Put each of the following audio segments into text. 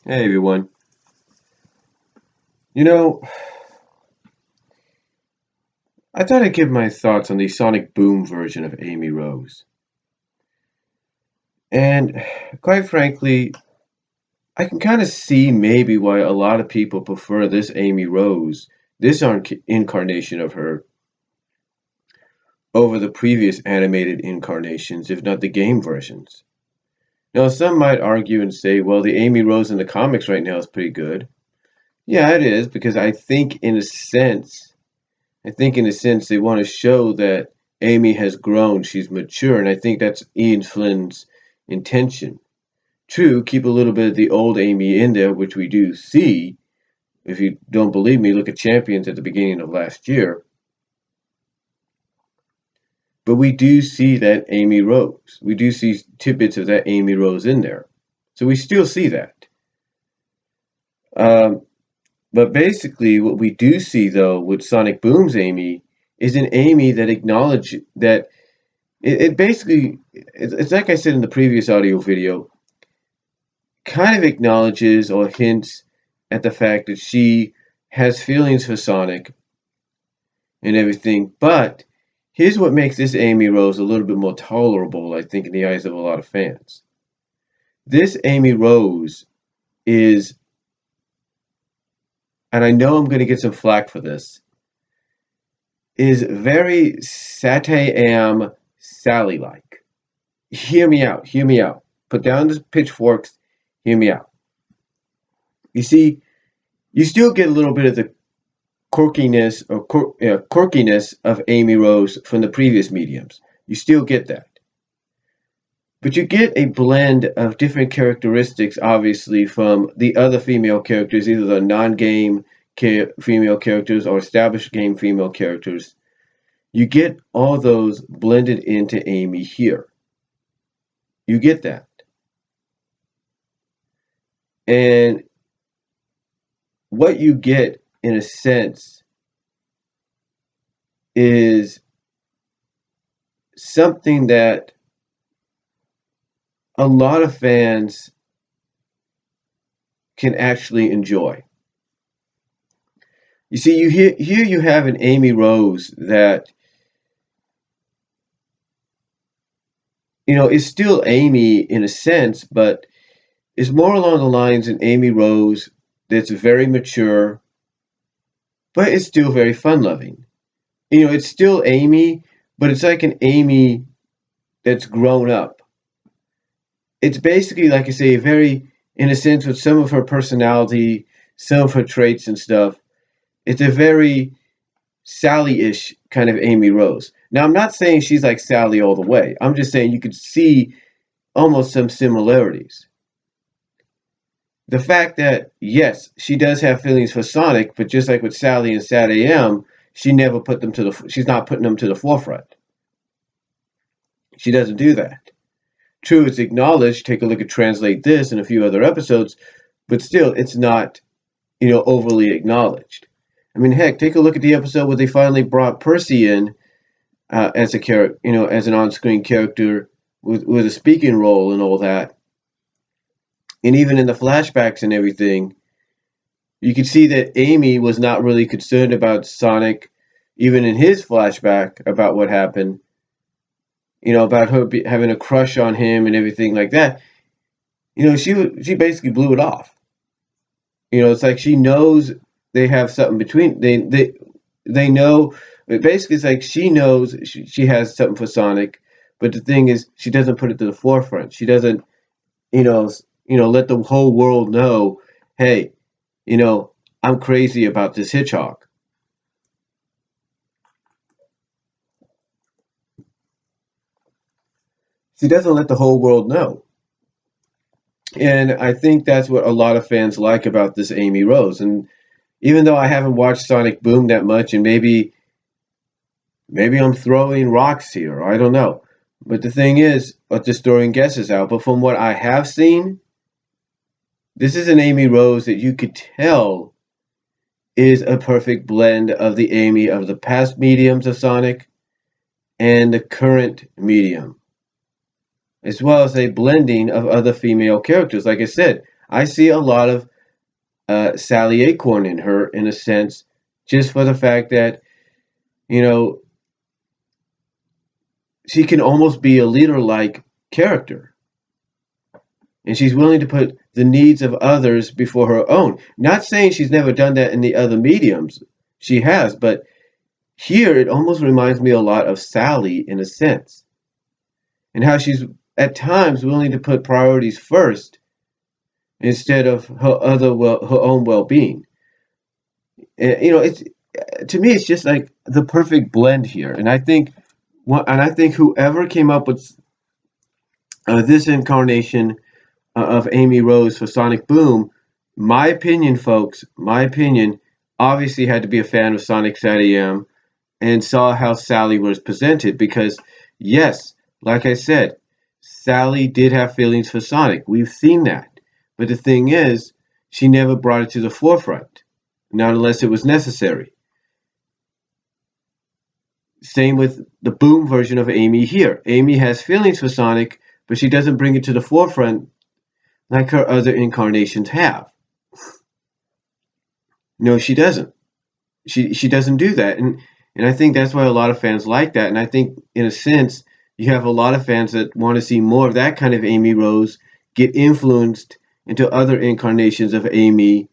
Hey everyone. You know, I thought I'd give my thoughts on the Sonic Boom version of Amy Rose. And quite frankly, I can kind of see maybe why a lot of people prefer this Amy Rose, this incarnation of her, over the previous animated incarnations, if not the game versions. Now, some might argue and say, well, the Amy Rose in the comics right now is pretty good. Yeah, it is, because I think in a sense they want to show that Amy has grown, she's mature, and I think that's Ian Flynn's intention. True, keep a little bit of the old Amy in there, which we do see. If you don't believe me, look at Champions at the beginning of last year. But we do see that Amy Rose. We do see tidbits of that Amy Rose in there. So we still see that. Um, but basically, what we do see, though, with Sonic Boom's Amy is an Amy that acknowledges that it basically, it's like I said in the previous audio video, kind of acknowledges or hints at the fact that she has feelings for Sonic and everything. But here's what makes this Amy Rose a little bit more tolerable, I think, in the eyes of a lot of fans. This Amy Rose is, and I know I'm going to get some flack for this, is very SatAM Sally like. Hear me out, hear me out. Put down the pitchforks, hear me out. You see, you still get a little bit of the quirkiness of Amy Rose from the previous mediums. You still get that. But you get a blend of different characteristics, obviously, from the other female characters, either the non-game female characters or established game female characters. You get all those blended into Amy here. You get that. And what you get, in a sense, is something that a lot of fans can actually enjoy. You see, here you have an Amy Rose that is still Amy in a sense, but is more along the lines of Amy Rose that's very mature, but it's still very fun-loving. It's still Amy, but it's like an Amy that's grown up. It's basically, like I say, very, in a sense, with some of her personality, some of her traits and stuff, it's a very Sally-ish kind of Amy Rose. Now, I'm not saying she's like Sally all the way. I'm just saying you could see almost some similarities. The fact that, yes, she does have feelings for Sonic, but just like with Sally and SatAM, she's not putting them to the forefront. She doesn't do that. True, it's acknowledged. Take a look at Translate This and a few other episodes, but still, it's not, overly acknowledged. I mean, heck, take a look at the episode where they finally brought Percy in as a character, as an on-screen character with a speaking role and all that. And even in the flashbacks and everything, you could see that Amy was not really concerned about Sonic, even in his flashback about what happened. About her having a crush on him and everything like that. She basically blew it off. It's like she knows they have something between they know. Basically, it's like she knows she has something for Sonic, but the thing is, she doesn't put it to the forefront. She doesn't, you know, let the whole world know, hey, I'm crazy about this Hitchhawk. She doesn't let the whole world know. And I think that's what a lot of fans like about this Amy Rose. And even though I haven't watched Sonic Boom that much, and maybe I'm throwing rocks here, I don't know. But the thing is, let the story and guesses out. But from what I have seen, this is an Amy Rose that you could tell is a perfect blend of the Amy of the past mediums of Sonic and the current medium, as well as a blending of other female characters. Like I said, I see a lot of Sally Acorn in her, in a sense, just for the fact that, you know, she can almost be a leader-like character, and she's willing to put the needs of others before her own. Not saying she's never done that in the other mediums, she has, but here it almost reminds me a lot of Sally in a sense, and how she's at times willing to put priorities first instead of her own well-being. And, it's to me, it's just like the perfect blend here, and I think whoever came up with this incarnation of Amy Rose for Sonic Boom, my opinion, folks, my opinion, obviously had to be a fan of Sonic SatAM and saw how Sally was presented because, yes, like I said, Sally did have feelings for Sonic. We've seen that. But the thing is, she never brought it to the forefront, not unless it was necessary. Same with the Boom version of Amy here. Amy has feelings for Sonic, but she doesn't bring it to the forefront like her other incarnations have. No, she doesn't. She doesn't do that, and I think that's why a lot of fans like that. And I think, in a sense, you have a lot of fans that want to see more of that kind of Amy Rose get influenced into other incarnations of Amy,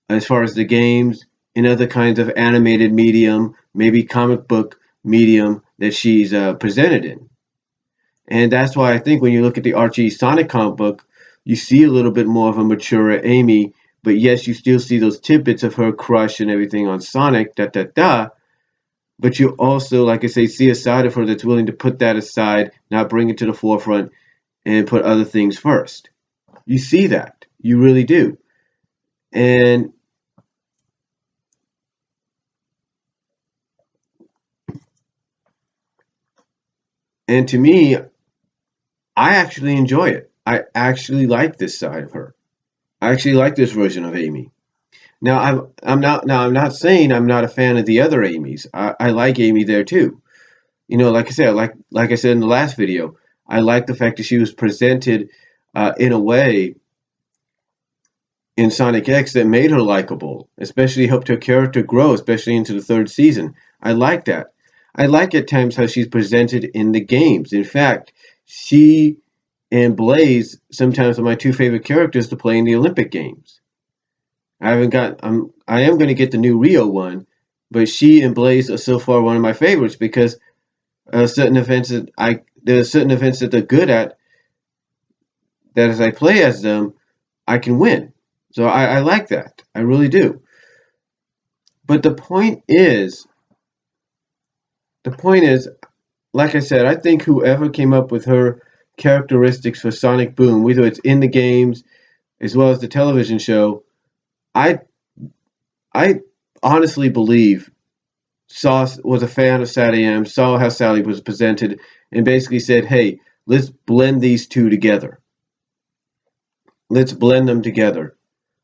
as far as the games and other kinds of animated medium, maybe comic book medium that she's presented in. And that's why I think when you look at the Archie Sonic comic book, you see a little bit more of a mature Amy, but yes, you still see those tidbits of her crush and everything on Sonic, da da da. But you also, like I say, see a side of her that's willing to put that aside, not bring it to the forefront, and put other things first. You see that. You really do. And to me, I actually enjoy it. I actually like this side of her. I actually like this version of Amy. Now I'm not saying I'm not a fan of the other Amy's. I like Amy there too. Like I said, like I said in the last video, I like the fact that she was presented in a way in Sonic X that made her likable, especially helped her character grow, especially into the third season. I like that. I like at times how she's presented in the games. In fact, she and Blaze sometimes are my two favorite characters to play in the Olympic Games. I am going to get the new Rio one, but she and Blaze are so far one of my favorites because certain events that there are certain events that they're good at that as I play as them, I can win. So I like that. I really do. But the point is, like I said, I think whoever came up with her characteristics for Sonic Boom, whether it's in the games as well as the television show, I I honestly believe saw was a fan of SatAM, saw how Sally was presented, and basically said, "Hey, let's blend these two together. Let's blend them together.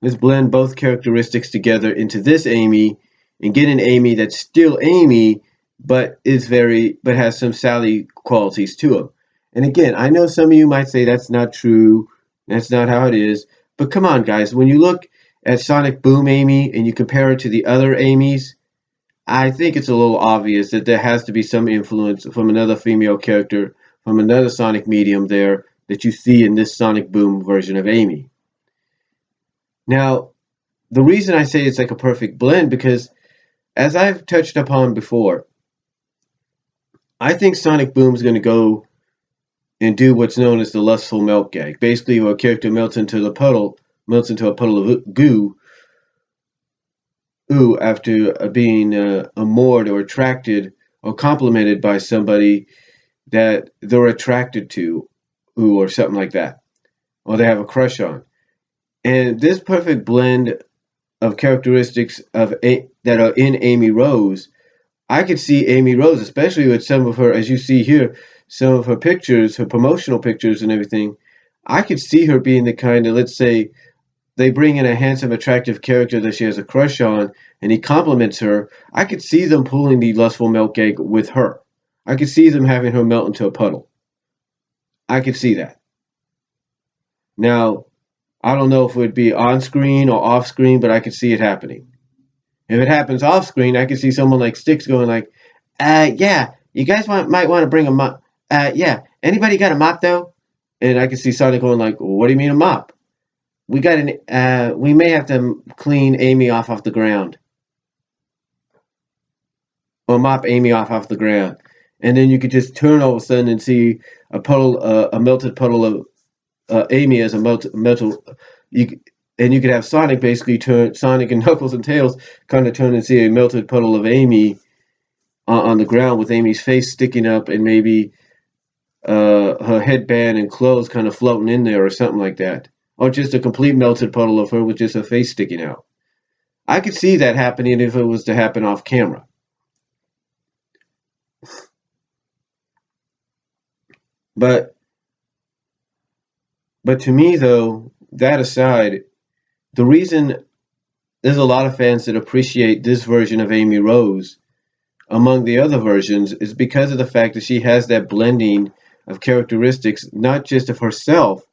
Let's blend both characteristics together into this Amy, and get an Amy that's still Amy, but has some Sally qualities to him." And again, I know some of you might say that's not true. That's not how it is. But come on, guys, when you look at Sonic Boom Amy and you compare it to the other Amy's, I think it's a little obvious that there has to be some influence from another female character, from another Sonic medium there that you see in this Sonic Boom version of Amy. Now, the reason I say it's like a perfect blend because, as I've touched upon before, I think Sonic Boom is going to go and do what's known as the lustful melt gag. Basically, where a character melts into a puddle of goo, after being amored or attracted or complimented by somebody that they're attracted to, or something like that, or they have a crush on. And this perfect blend of characteristics that are in Amy Rose, I could see Amy Rose, especially with some of her, as you see here, some of her pictures, her promotional pictures and everything. I could see her being the kind of, let's say, they bring in a handsome, attractive character that she has a crush on, and he compliments her. I could see them pulling the lustful milk cake with her. I could see them having her melt into a puddle. I could see that. Now, I don't know if it would be on screen or off screen, but I could see it happening. If it happens off screen, I could see someone like Sticks going like, yeah, you guys might want to bring a mop. Yeah, anybody got a mop though? And I could see Sonic going like, what do you mean a mop? We may have to clean Amy off the ground, or mop Amy off the ground. And then you could just turn all of a sudden and see a melted puddle of Amy as a metal. You and you could have Sonic basically turn Sonic and Knuckles and Tails kind of turn and see a melted puddle of Amy on the ground with Amy's face sticking up and maybe her headband and clothes kind of floating in there or something like that, or just a complete melted puddle of her with just her face sticking out. I could see that happening if it was to happen off camera. But to me though, that aside, the reason there's a lot of fans that appreciate this version of Amy Rose among the other versions is because of the fact that she has that blending of characteristics, not just of herself,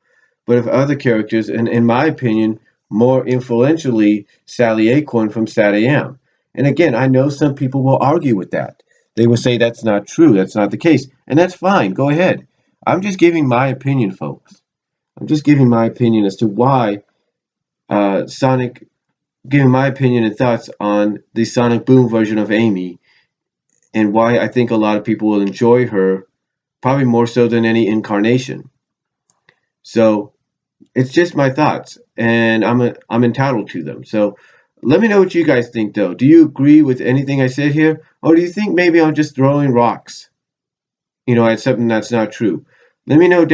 but of other characters, and in my opinion, more influentially, Sally Acorn from SatAM. And again, I know some people will argue with that. They will say that's not true, that's not the case, and that's fine, go ahead. I'm just giving my opinion, folks. I'm just giving my opinion as to why Sonic, giving my opinion and thoughts on the Sonic Boom version of Amy, and why I think a lot of people will enjoy her, probably more so than any incarnation. So it's just my thoughts, and I'm entitled to them. So let me know what you guys think, though. Do you agree with anything I said here, or do you think maybe I'm just throwing rocks, at something that's not true? Let me know